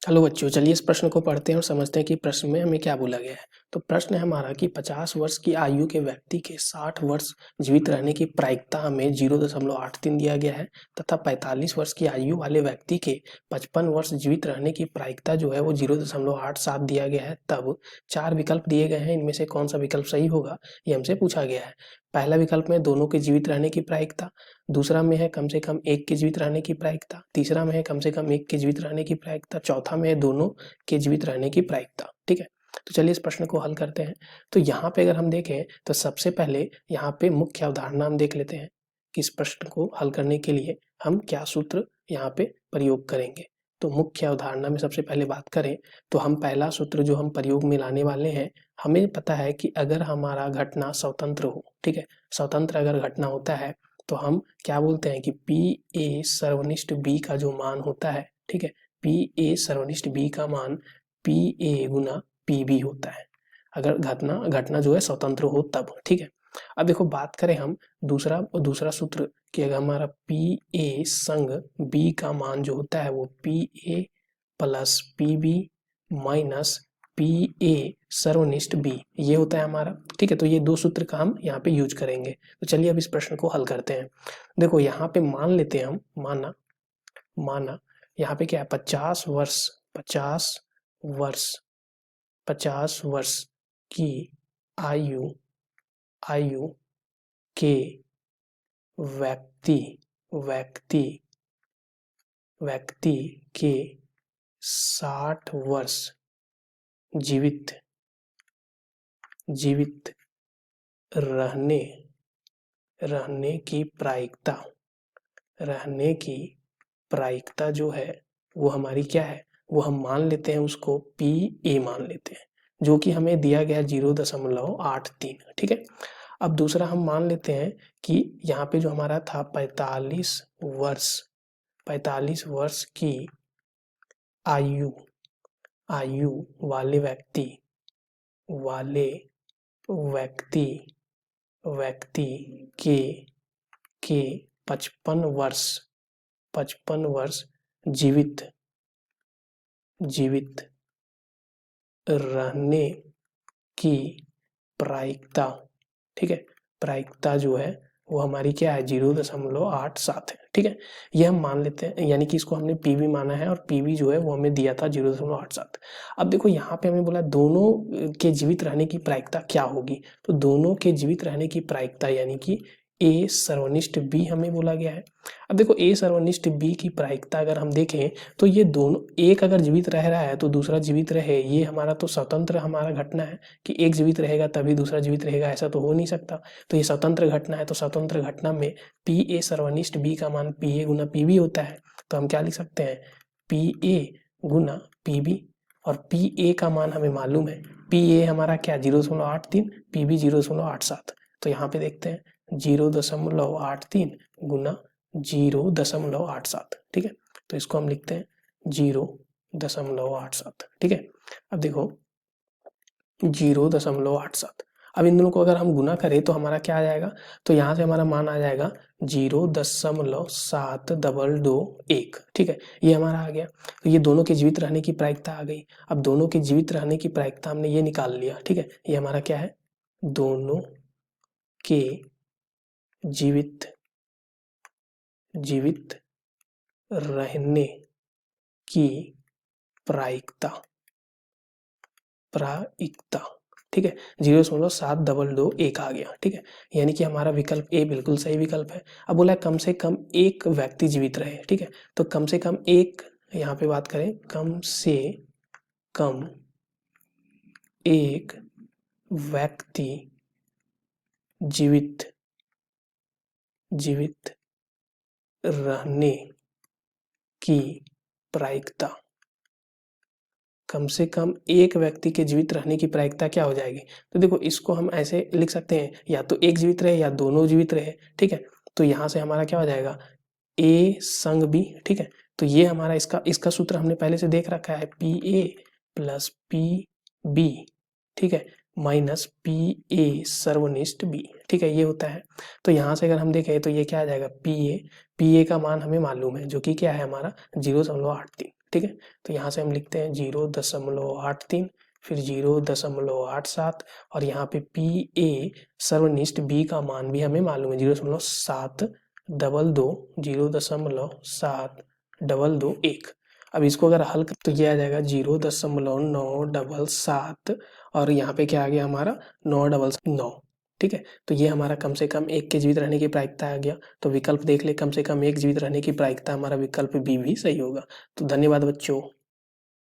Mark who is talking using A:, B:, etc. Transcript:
A: Hello बच्चों, चलिए इस प्रश्न को पढ़ते हैं और समझते हैं कि प्रश्न में हमें क्या बोला गया है। तो प्रश्न है हमारा कि 50 वर्ष की आयु के व्यक्ति के 60 वर्ष जीवित रहने की प्रायिकता हमें 0.83 दिया गया है तथा 45 वर्ष की आयु वाले व्यक्ति के 55 वर्ष जीवित रहने की प्रायिकता जो है वो 0.87 दिया गया है। तब 4 विकल्प दिए गए हैं, इनमें से कौन सा विकल्प सही होगा ये हमसे पूछा गया है। पहला विकल्प में दोनों के जीवित रहने की प्रायिकता, दूसरा में है कम से कम एक के जीवित रहने की प्रायिकता, तीसरा में है कम से कम एक के जीवित रहने की प्रायिकता, चौथा में है दोनों के जीवित रहने की प्रायिकता। ठीक है, तो चलिए इस प्रश्न को हल करते हैं। तो यहाँ पे अगर हम देखें तो सबसे पहले यहाँ पे मुख्य अवधारणा हम देख लेते हैं कि इस प्रश्न को हल करने के लिए हम क्या सूत्र यहाँ पे प्रयोग करेंगे। तो मुख्य अवधारणा में सबसे पहले बात करें तो हम पहला सूत्र जो हम प्रयोग में लाने वाले हैं, हमें पता है कि अगर हमारा घटना स्वतंत्र हो, ठीक है, स्वतंत्र अगर घटना होता है तो हम क्या बोलते हैं कि पी ए सर्वनिष्ठ बी का जो मान होता है, ठीक है, पी ए सर्वनिष्ठ बी का मान पी ए गुना पी बी होता है अगर घटना जो है स्वतंत्र हो तब। ठीक है, अब देखो बात करें हम दूसरा सूत्र कि अगर हमारा पी ए संग बी का मान जो होता है वो P A plus P B minus P A सर्वनिष्ठ बी, ये होता है हमारा। ठीक है, तो ये दो सूत्र का हम यहाँ पे यूज करेंगे। तो चलिए अब इस प्रश्न को हल करते हैं। देखो यहाँ पे मान लेते हैं हम, माना यहाँ पे क्या है, 50 वर्ष की आयु के व्यक्ति के 60 वर्ष जीवित रहने की प्रायिकता जो है वो हमारी क्या है, वो हम मान लेते हैं उसको पी ए मान लेते हैं, जो कि हमें दिया गया 0.83। ठीक है, अब दूसरा हम मान लेते हैं कि यहाँ पे जो हमारा था 45 वर्ष की आयु वाले व्यक्ति के 55 वर्ष जीवित रहने की प्रायिकता, ठीक है, प्रायिकता जो है वो हमारी क्या है, 0.87 है। ठीक है, ये हम मान लेते हैं, यानी कि इसको हमने पीवी माना है और पीवी जो है वो हमें दिया था 0.87। अब देखो यहाँ पे हमें बोला दोनों के जीवित रहने की प्रायिकता क्या होगी, तो दोनों के जीवित रहने की प्रायिकता यानी कि ए सर्वनिष्ठ बी हमें बोला गया है। अब देखो ए सर्वनिष्ठ बी की प्रायिकता अगर हम देखें तो ये दोनों, एक अगर जीवित रह रहा है तो दूसरा जीवित रहे, ये हमारा तो स्वतंत्र हमारा घटना है कि एक जीवित रहेगा तभी दूसरा जीवित रहेगा, ऐसा तो हो नहीं सकता। तो ये स्वतंत्र घटना है, तो स्वतंत्र घटना में पी ए सर्वनिष्ठ बी का मान पी ए गुना पी बी होता है। तो हम क्या लिख सकते हैं, पी ए गुना पी बी, और पी ए का मान हमें मालूम है, पी ए हमारा क्या 0.83, पी बी 0.87। तो यहाँ पे देखते हैं 0.83 गुना 0.87। ठीक है, तो इसको हम लिखते हैं 0.87। ठीक है, अब देखो 0.87, अब इन दोनों को अगर हम गुना करें तो हमारा क्या आ जाएगा, तो यहाँ से हमारा मान आ जाएगा 0.7221। ठीक है, ये हमारा आ गया। तो ये दोनों के जीवित रहने की प्रायिकता आ गई। अब दोनों के जीवित रहने की प्रायिकता हमने ये निकाल लिया। ठीक है, ये हमारा क्या है, दोनों के जीवित रहने की प्रायिकता। ठीक है, 0.7221 आ गया। ठीक है, यानी कि हमारा विकल्प ए बिल्कुल सही विकल्प है। अब बोला कम से कम एक व्यक्ति जीवित रहे। ठीक है, तो कम से कम एक, यहाँ पे बात करें, कम से कम एक व्यक्ति जीवित रहने की प्रायिकता, कम से कम एक व्यक्ति के जीवित रहने की प्रायिकता क्या हो जाएगी, तो देखो इसको हम ऐसे लिख सकते हैं, या तो एक जीवित रहे या दोनों जीवित रहे। ठीक है, तो यहाँ से हमारा क्या हो जाएगा, ए संग बी। ठीक है, तो ये हमारा इसका सूत्र हमने पहले से देख रखा है, P A plus P B, ठीक है, माइनस पी ए सर्वनिष्ठ बी। ठीक है, ये होता है। तो यहाँ से अगर हम देखें तो ये क्या आ जाएगा, पी ए का मान हमें मालूम है जो कि क्या है हमारा 0.83। ठीक है। तो यहाँ से हम लिखते हैं 0.83, फिर 0.87 और यहाँ पे पी ए सर्वनिष्ठ बी का मान भी हमें मालूम है 0.722, 0.721। अब इसको अगर हल कर तो ये आ जाएगा 0.977 और यहाँ पे क्या आ गया हमारा 999। ठीक है, तो ये हमारा कम से कम एक के जीवित रहने की प्रायिकता आ गया। तो विकल्प देख ले, कम से कम एक जीवित रहने की प्रायिकता, हमारा विकल्प बी भी सही होगा। तो धन्यवाद बच्चों।